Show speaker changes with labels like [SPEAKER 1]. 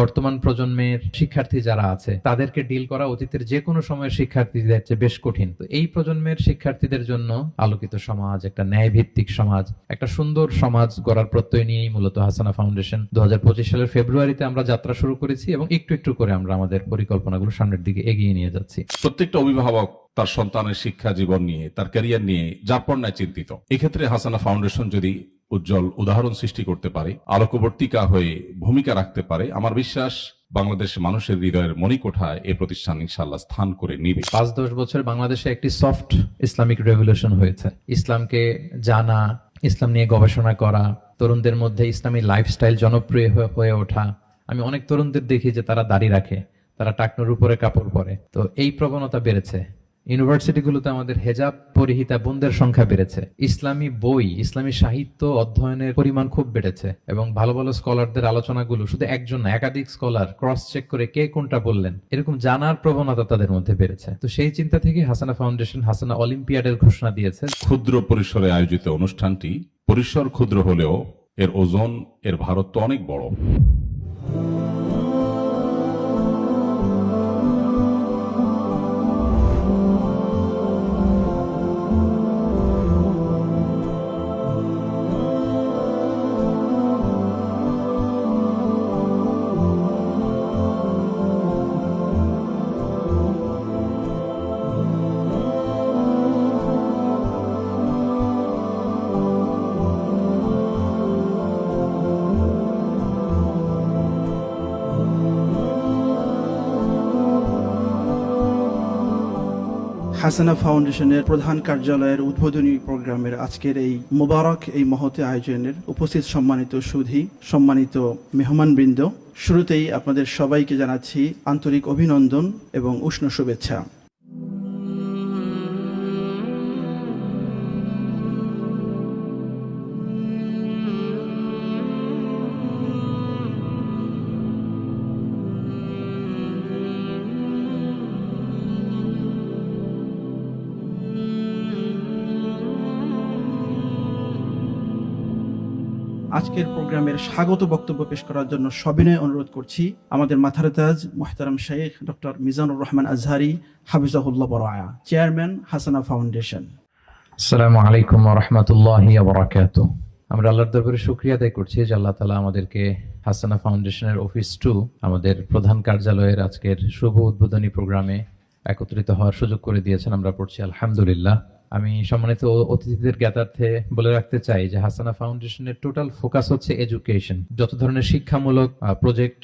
[SPEAKER 1] বর্তমান প্রজন্মের শিক্ষার্থী যারা আছে তাদেরকে ডিল করা অতীতের যে কোনো সময়ের শিক্ষার্থীদের চেয়ে বেশ কঠিন। তো এই প্রজন্মের শিক্ষার্থীদের জন্য আলোকিত সমাজ, একটা ন্যায় ভিত্তিক সমাজ, একটা সুন্দর সমাজ গড়ার প্রত্যয় নিয়েই মূলত হাসানা ফাউন্ডেশন 2025 সালের ফেব্রুয়ারিতে আমরা যাত্রা শুরু করেছি এবং একটু একটু করে আমরা আমাদের পরিকল্পনাগুলো সামনের দিকে এগিয়ে নিয়ে যাচ্ছি।
[SPEAKER 2] প্রত্যেকটা অভিভাবক তার সন্তানের শিক্ষা জীবন নিয়ে, তার ক্যারিয়ার নিয়ে যারপন্যায় চিন্তিত। এক্ষেত্রে হাসানা ফাউন্ডেশন যদি উজ্জ্বল উদাহরণ সৃষ্টি করতে পারে, আলোকবর্তিকা হয়ে ভূমিকা রাখতে পারে, আমার বিশ্বাস বাংলাদেশের মানুষের হৃদয়ের মণিকোঠায় এই প্রতিষ্ঠান ইনশাআল্লাহ স্থান করে নিবে।
[SPEAKER 1] 5-10 বছর বাংলাদেশে একটি সফট ইসলামিক রেভলিউশন হয়েছে। ইসলামকে জানা, ইসলাম নিয়ে গবেষণা করা, তরুণদের মধ্যে ইসলামী লাইফস্টাইল জনপ্রিয় হয়ে ওঠা। আমি অনেক তরুণদের দেখি যে তারা দাড়ি রাখে, তারা টাকনুর উপরে কাপড় পরে। তো এই প্রবণতা বেড়েছে। ইউনিভার্সিটিগুলোতে আমাদের হেজাব পরিহিতা বোনদের সংখ্যা বেড়েছে। ইসলামী বই, ইসলামী সাহিত্য অধ্যয়নের পরিমাণ খুব বেড়েছে এবং ভালো ভালো স্কলারদের আলোচনাগুলো শুধু একজন না, একাধিক স্কলার ক্রস চেক করে কে কোনটা বললেন, এরকম জানার প্রবণতা তাদের মধ্যে বেড়েছে। তো সেই চিন্তা থেকে হাসানা ফাউন্ডেশন হাসানা অলিম্পিয়াডের ঘোষণা দিয়েছে।
[SPEAKER 2] ক্ষুদ্র পরিসরে আয়োজিত অনুষ্ঠানটি পরিসর ক্ষুদ্র হলেও এর ওজন, এর ভারত তো অনেক বড়।
[SPEAKER 3] হাসানা ফাউন্ডেশনের প্রধান কার্যালয়ের উদ্বোধনী প্রোগ্রামের আজকের এই মোবারক এই মহতে আয়োজনের উপস্থিত সম্মানিত সুধী, সম্মানিত মেহমানবৃন্দ, শুরুতেই আপনাদের সবাইকে জানাচ্ছি আন্তরিক অভিনন্দন এবং উষ্ণ শুভেচ্ছা। আজকের প্রোগ্রামের স্বাগত বক্তব্য পেশ করার জন্য সবিনয় অনুরোধ করছি আমাদের মাথার তাজ মুহতারাম Sheikh doctor Mizanur Rahman Azhari হাফিজাহুল্লাহ বরায়া, chairman হাসানা ফাউন্ডেশন।
[SPEAKER 1] আসসালামু আলাইকুম ওয়া রাহমাতুল্লাহি ওয়া বারাকাতুহু। আমরা আল্লাহর দরবারে শুকরিয়া আদায় করছি যে আল্লাহ তাআলা আমাদেরকে হাসানা ফাউন্ডেশনের অফিস 2 আমাদের প্রধান কার্যালয়ের আজকের শুভ উদ্বোধনী প্রোগ্রামে একত্রিত হওয়ার সুযোগ করে দিয়েছেন। আমরা পড়ছি আলহামদুলিল্লাহ। আমি সম্মানিত অতিথিদের জ্ঞাতার্থে বলে রাখতে চাই যে হাসানা ফাউন্ডেশনের টোটাল ফোকাস হচ্ছে এডুকেশন। যত ধরনের শিক্ষামূলক প্রজেক্ট